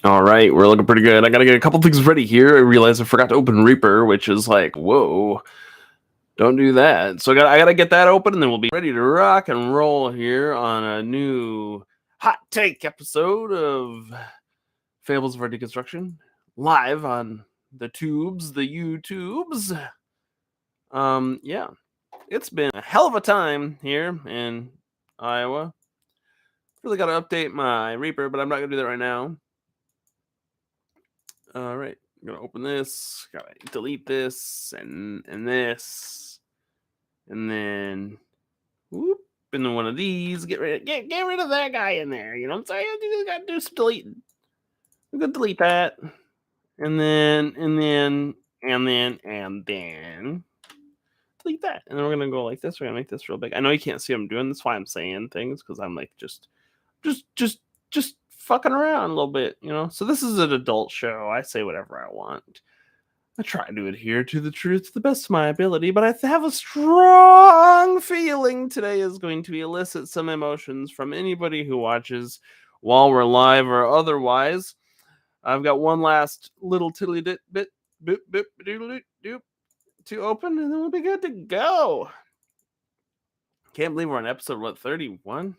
All right, we're looking pretty good. I gotta get a couple things ready here. I realized I forgot to open Reaper, which is like, whoa, don't do that. So I gotta get that open, and then we'll be ready to rock and roll here on a new hot take episode of Fables of Our Deconstruction, live on the tubes, the YouTubes. Yeah, it's been a hell of a time here in Iowa. Really gotta update my Reaper, but I'm not gonna do that right now. All right, I'm gonna open this. Gotta delete this and this, and then whoop, and then one of these. Get rid of that guy in there. You know what I'm saying? You just gotta do some deleting. I'm gonna delete that, and then delete that, and then we're gonna go like this. We're gonna make this real big. I know you can't see what I'm doing. That's why I'm saying things, because I'm like just fucking around a little bit, you know. So this is an adult show. I say whatever I want. I try to adhere to the truth to the best of my ability, but I have a strong feeling today is going to elicit some emotions from anybody who watches while we're live or otherwise. I've got one last little tiddly bit to open, and then we'll be good to go. Can't believe we're on episode 31.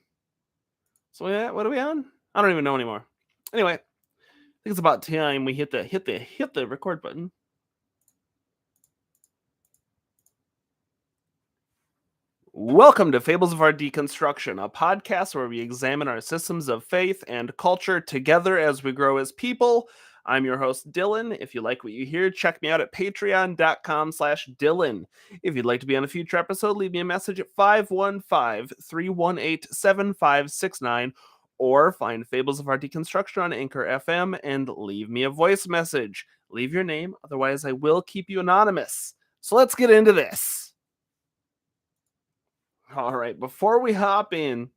So yeah, what are we on? I don't even know anymore. Anyway, I think it's about time we hit the record button. Welcome to Fables of Our Deconstruction, a podcast where we examine our systems of faith and culture together as we grow as people. I'm your host, Dylan. If you like what you hear, check me out at patreon.com/Dylan. If you'd like to be on a future episode, leave me a message at 515-318-7569, or find Fables of Our Deconstruction on Anchor FM and leave me a voice message. Leave your name, otherwise I will keep you anonymous. So let's get into this. All right, before we hop in,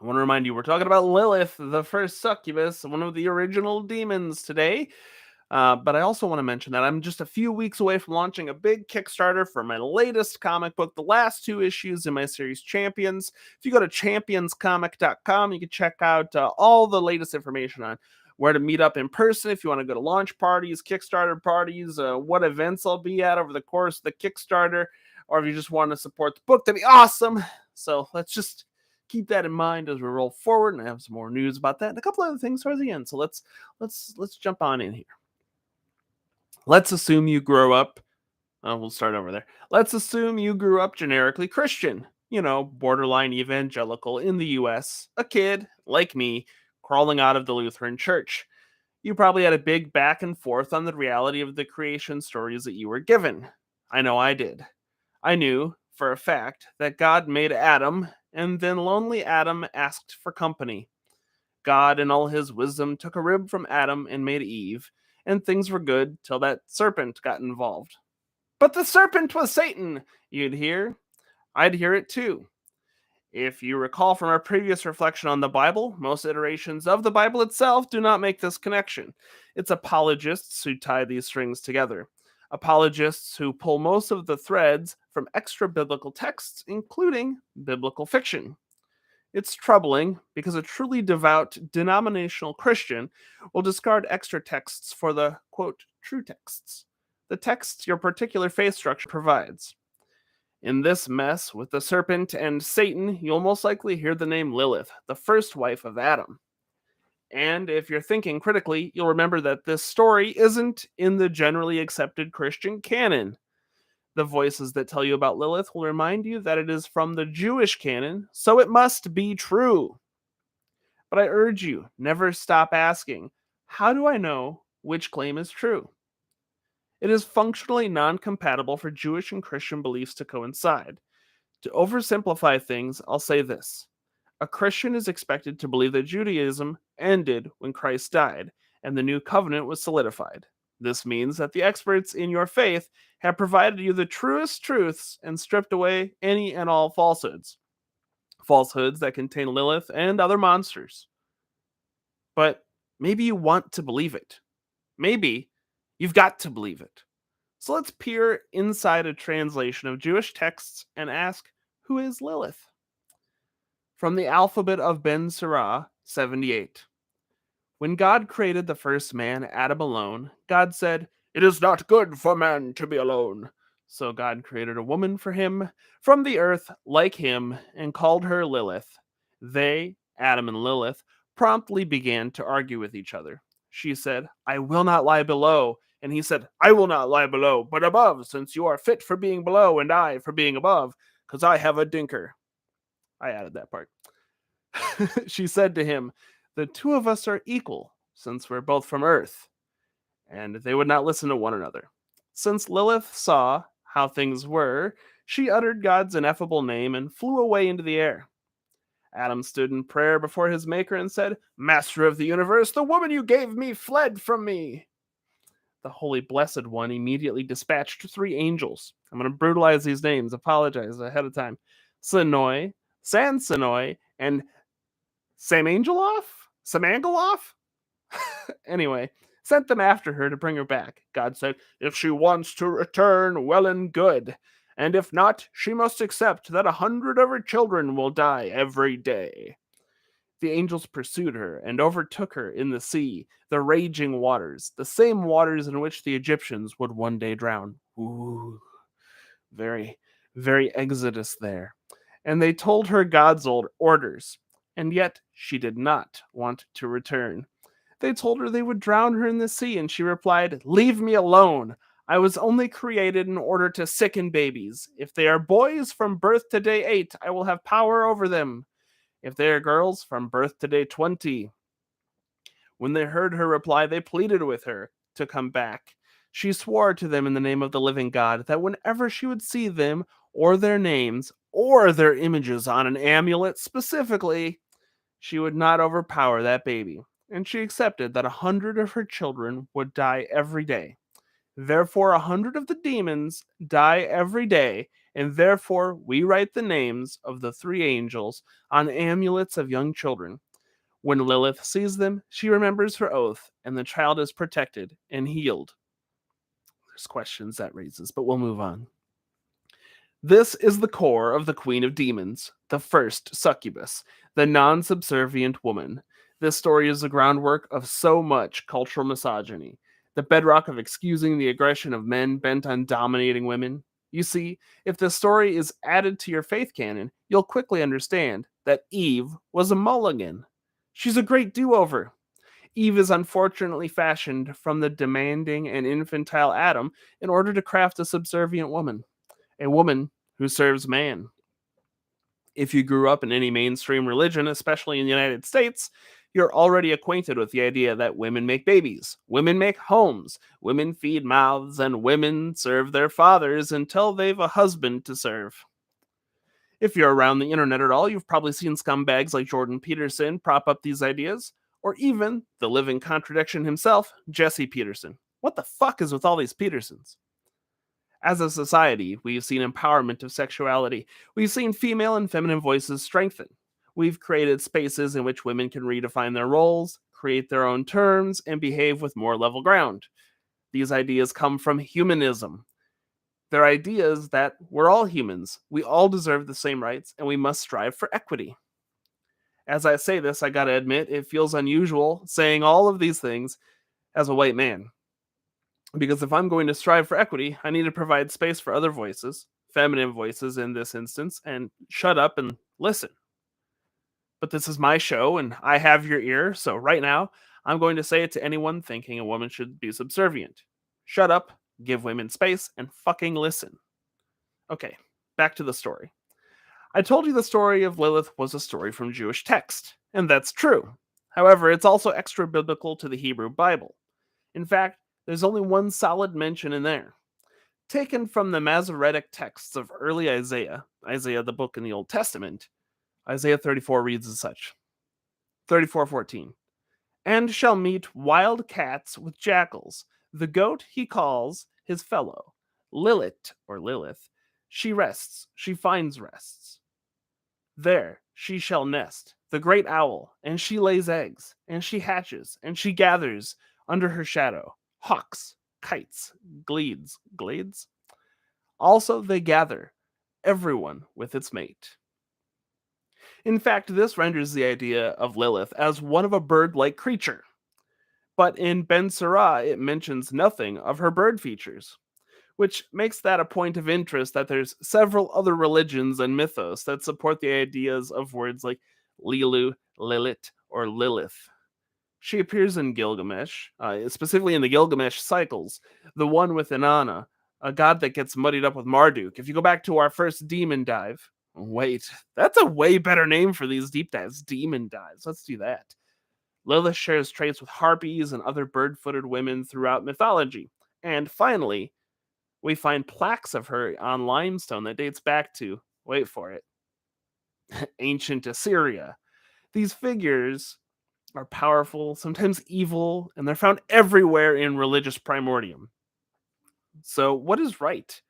I want to remind you we're talking about Lilith, the first succubus, one of the original demons today. But I also want to mention that I'm just a few weeks away from launching a big Kickstarter for my latest comic book, the last 2 issues in my series Champions. If you go to championscomic.com, you can check out all the latest information on where to meet up in person if you want to go to launch parties, Kickstarter parties, what events I'll be at over the course of the Kickstarter, or if you just want to support the book, that'd be awesome. So let's just keep that in mind as we roll forward, and I have some more news about that and a couple other things towards the end. So let's jump on in here. Let's assume you grow up. We'll start over there. Let's assume you grew up generically Christian, borderline evangelical in the U.S., a kid like me crawling out of the Lutheran Church. You probably had a big back and forth on the reality of the creation stories that you were given. I know I did. I knew, for a fact, that God made Adam, and then lonely Adam asked for company. God, in all his wisdom, took a rib from Adam and made Eve, and things were good till that serpent got involved. But the serpent was Satan, you'd hear. I'd hear it too. If you recall from our previous reflection on the Bible, most iterations of the Bible itself do not make this connection. It's apologists who tie these strings together. Apologists who pull most of the threads from extra biblical texts, including biblical fiction. It's troubling because a truly devout denominational Christian will discard extra texts for the, quote, true texts, the texts your particular faith structure provides. In this mess with the serpent and Satan, you'll most likely hear the name Lilith, the first wife of Adam. And if you're thinking critically, you'll remember that this story isn't in the generally accepted Christian canon. The voices that tell you about Lilith will remind you that it is from the Jewish canon, so it must be true. But I urge you, never stop asking, how do I know which claim is true? It is functionally non-compatible for Jewish and Christian beliefs to coincide. To oversimplify things, I'll say this. A Christian is expected to believe that Judaism ended when Christ died, and the new covenant was solidified. This means that the experts in your faith have provided you the truest truths and stripped away any and all falsehoods. Falsehoods that contain Lilith and other monsters. But maybe you want to believe it. Maybe you've got to believe it. So let's peer inside a translation of Jewish texts and ask, who is Lilith? From the alphabet of Ben Sirah, 78. When God created the first man, Adam, alone, God said, "It is not good for man to be alone." So God created a woman for him from the earth like him and called her Lilith. They, Adam and Lilith, promptly began to argue with each other. She said, "I will not lie below." And he said, "I will not lie below, but above, since you are fit for being below and I for being above, because I have a dinker." I added that part. She said to him, "The two of us are equal, since we're both from Earth." And they would not listen to one another. Since Lilith saw how things were, she uttered God's ineffable name and flew away into the air. Adam stood in prayer before his Maker and said, "Master of the universe, the woman you gave me fled from me." The Holy Blessed One immediately dispatched 3 angels. I'm going to brutalize these names, apologize ahead of time. Sinoi, Sansinoi, and Samangeloff? Samangeloff? Anyway, sent them after her to bring her back. God said, "If she wants to return, well and good. And if not, she must accept that 100 of her children will die every day." The angels pursued her and overtook her in the sea, the raging waters, the same waters in which the Egyptians would one day drown. Ooh, very, very Exodus there. And they told her God's old orders, and yet she did not want to return. They told her they would drown her in the sea, and she replied, "Leave me alone. I was only created in order to sicken babies. If they are boys from birth to day 8, I will have power over them. If they are girls, from birth to day 20. When they heard her reply, they pleaded with her to come back. She swore to them in the name of the living God that whenever she would see them, or their names, or their images on an amulet specifically, she would not overpower that baby. And she accepted that 100 of her children would die every day. Therefore, 100 of the demons die every day, and therefore we write the names of the 3 angels on amulets of young children. When Lilith sees them, she remembers her oath, and the child is protected and healed. There's questions that raises, but we'll move on. This is the core of the Queen of Demons, the first succubus, the non-subservient woman. This story is the groundwork of so much cultural misogyny, the bedrock of excusing the aggression of men bent on dominating women. You see, if this story is added to your faith canon, you'll quickly understand that Eve was a mulligan. She's a great do-over. Eve is unfortunately fashioned from the demanding and infantile Adam in order to craft a subservient woman, a woman who serves man. If you grew up in any mainstream religion, especially in the United States, you're already acquainted with the idea that women make babies, women make homes, women feed mouths, and women serve their fathers until they've a husband to serve. If you're around the internet at all, you've probably seen scumbags like Jordan Peterson prop up these ideas, or even the living contradiction himself, Jesse Peterson. What the fuck is with all these Petersons? As a society, we've seen empowerment of sexuality. We've seen female and feminine voices strengthen. We've created spaces in which women can redefine their roles, create their own terms, and behave with more level ground. These ideas come from humanism. They're ideas that we're all humans, we all deserve the same rights, and we must strive for equity. As I say this, I gotta admit, it feels unusual saying all of these things as a white man. Because if I'm going to strive for equity, I need to provide space for other voices, feminine voices in this instance, and shut up and listen. But this is my show, and I have your ear, so right now, I'm going to say it to anyone thinking a woman should be subservient. Shut up, give women space, and fucking listen. Okay, back to the story. I told you the story of Lilith was a story from Jewish text, and that's true. However, it's also extra biblical to the Hebrew Bible. In fact, there's only one solid mention in there. Taken from the Masoretic texts of early Isaiah, Isaiah the book in the Old Testament, Isaiah 34 reads as such. 34:14. And shall meet wild cats with jackals. The goat he calls his fellow. Lilith, or Lilith, she rests, she finds rests. There she shall nest, the great owl, and she lays eggs, and she hatches, and she gathers under her shadow hawks, kites, glades. Also they gather, everyone with its mate. In fact, this renders the idea of Lilith as one of a bird-like creature. But in Ben Sira, it mentions nothing of her bird features, which makes that a point of interest that there's several other religions and mythos that support the ideas of words like Lilu, Lilith, or Lilith. She appears in Gilgamesh, specifically in the Gilgamesh cycles, the one with Inanna, a god that gets muddied up with Marduk. If you go back to our first demon dive, wait, that's a way better name for these deep dives, demon dives. Let's do that. Lilith shares traits with harpies and other bird-footed women throughout mythology. And finally, we find plaques of her on limestone that dates back to, wait for it, ancient Assyria. These figures are powerful, sometimes evil, and they're found everywhere in religious primordium. So, what is right?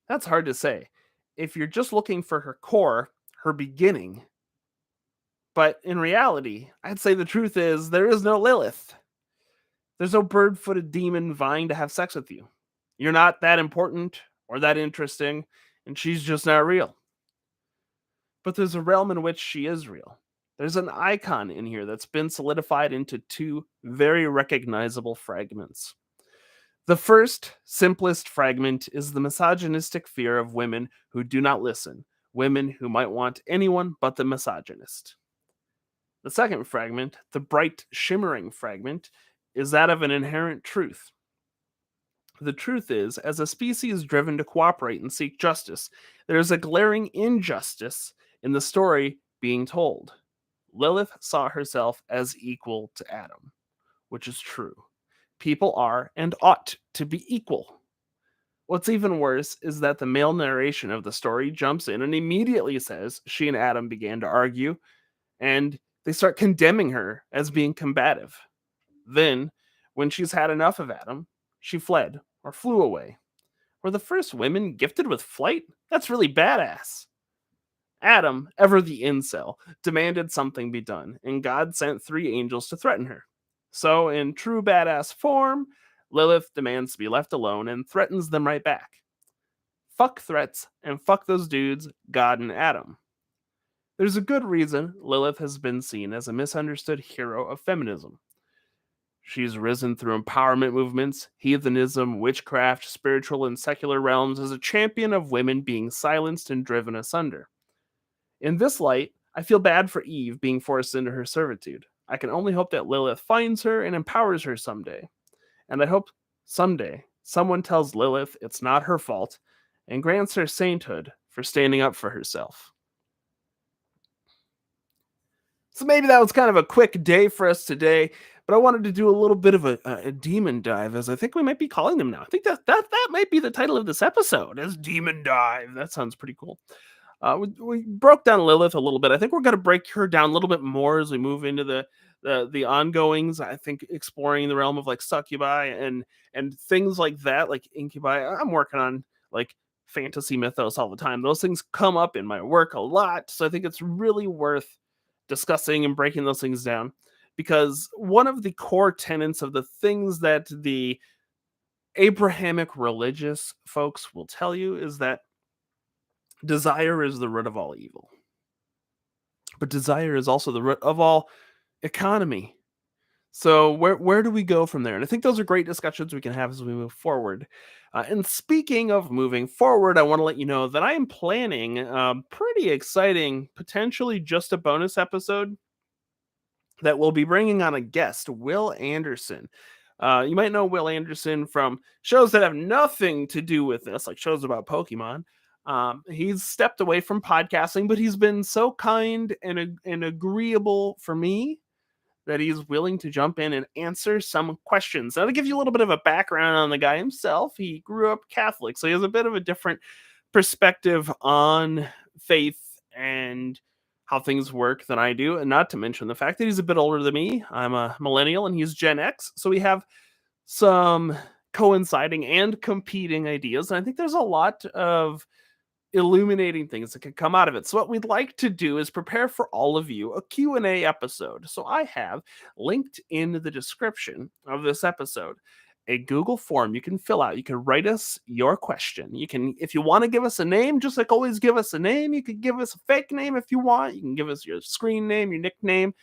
That's hard to say. If you're just looking for her core, her beginning. But in reality, I'd say the truth is there is no Lilith. There's no bird footed demon vying to have sex with you. You're not that important or that interesting, and she's just not real. But there's a realm in which she is real. There's an icon in here that's been solidified into two very recognizable fragments. The first, simplest fragment is the misogynistic fear of women who do not listen, women who might want anyone but the misogynist. The second fragment, the bright, shimmering fragment, is that of an inherent truth. The truth is, as a species driven to cooperate and seek justice, there is a glaring injustice in the story being told. Lilith saw herself as equal to Adam, which is true. People are and ought to be equal. What's even worse is that the male narration of the story jumps in and immediately says she and Adam began to argue, and they start condemning her as being combative. Then, when she's had enough of Adam, she fled or flew away. Were the first women gifted with flight? That's really badass. Adam, ever the incel, demanded something be done, and God sent 3 angels to threaten her. So, in true badass form, Lilith demands to be left alone and threatens them right back. Fuck threats, and fuck those dudes, God and Adam. There's a good reason Lilith has been seen as a misunderstood hero of feminism. She's risen through empowerment movements, heathenism, witchcraft, spiritual and secular realms as a champion of women being silenced and driven asunder. In this light, I feel bad for Eve being forced into her servitude. I can only hope that Lilith finds her and empowers her someday. And I hope someday someone tells Lilith it's not her fault and grants her sainthood for standing up for herself. So maybe that was kind of a quick day for us today, but I wanted to do a little bit of a demon dive, as I think we might be calling them now. I think that might be the title of this episode, is Demon Dive. That sounds pretty cool. We broke down Lilith a little bit. I think we're going to break her down a little bit more as we move into the ongoings. I think exploring the realm of like succubi and things like that, like incubi. I'm working on like fantasy mythos all the time. Those things come up in my work a lot, so I think it's really worth discussing and breaking those things down, because one of the core tenets of the things that the Abrahamic religious folks will tell you is that desire is the root of all evil. But desire is also the root of all economy. So where do we go from there? And I think those are great discussions we can have as we move forward. And speaking of moving forward, I want to let you know that I am planning pretty exciting, potentially just a bonus episode that will be bringing on a guest, Will Anderson. You might know Will Anderson from shows that have nothing to do with this, like shows about Pokemon. He's stepped away from podcasting, but he's been so kind and agreeable for me that he's willing to jump in and answer some questions. Now, to give you a little bit of a background on the guy himself, he grew up Catholic, so he has a bit of a different perspective on faith and how things work than I do, and not to mention the fact that he's a bit older than me. I'm a millennial and he's Gen X, so we have some coinciding and competing ideas, and I think there's a lot of illuminating things that could come out of it. So what we'd like to do is prepare for all of you a Q&A episode. So I have linked in the description of this episode a Google form you can fill out. You can write us your question. You can, if you want to give us a name, just like always give us a name. You could give us a fake name if you want. You can give us your screen name, your nickname.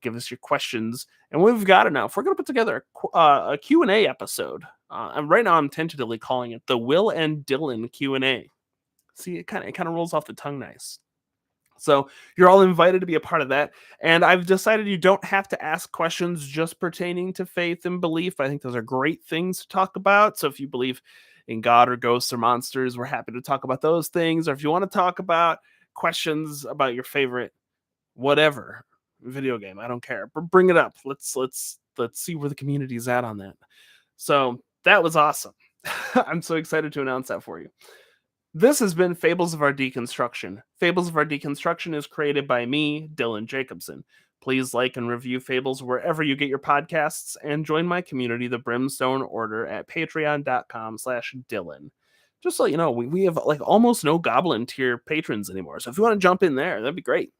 give us your questions. And we've got it now. If we're going to put together a Q&A episode, and right now I'm tentatively calling it the Will and Dylan Q&A. See, it kind of rolls off the tongue nice. So you're all invited to be a part of that. And I've decided you don't have to ask questions just pertaining to faith and belief. I think those are great things to talk about. So if you believe in God or ghosts or monsters, we're happy to talk about those things. Or if you want to talk about questions about your favorite whatever video game, I don't care. Bring it up. Let's see where the community's at on that. So that was awesome. I'm so excited to announce that for you. This has been Fables of Our Deconstruction. Fables of Our Deconstruction is created by me, Dylan Jacobson. Please like and review Fables wherever you get your podcasts, and join my community, the Brimstone Order, at patreon.com/Dylan. Just so you know, we have like almost no Goblin tier patrons anymore. So if you want to jump in there, that'd be great.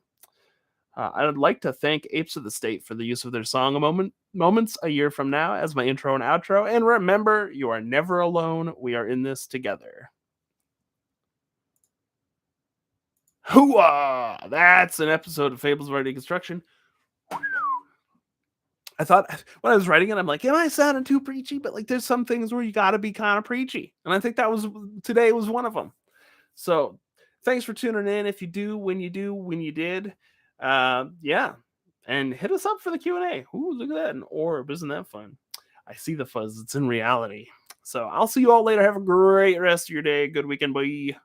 I would like to thank Apes of the State for the use of their song Moments a Year From Now as my intro and outro. And remember, you are never alone. We are in this together. Hooah! That's an episode of Fables of Our Deconstruction. I thought when I was writing it, I'm like, am I sounding too preachy? But like, there's some things where you got to be kind of preachy. And I think today was one of them. So thanks for tuning in. If you do, when you did, yeah. And hit us up for the Q&A. Ooh, look at that. An orb. Isn't that fun? I see the fuzz. It's in reality. So I'll see you all later. Have a great rest of your day. Good weekend. Bye.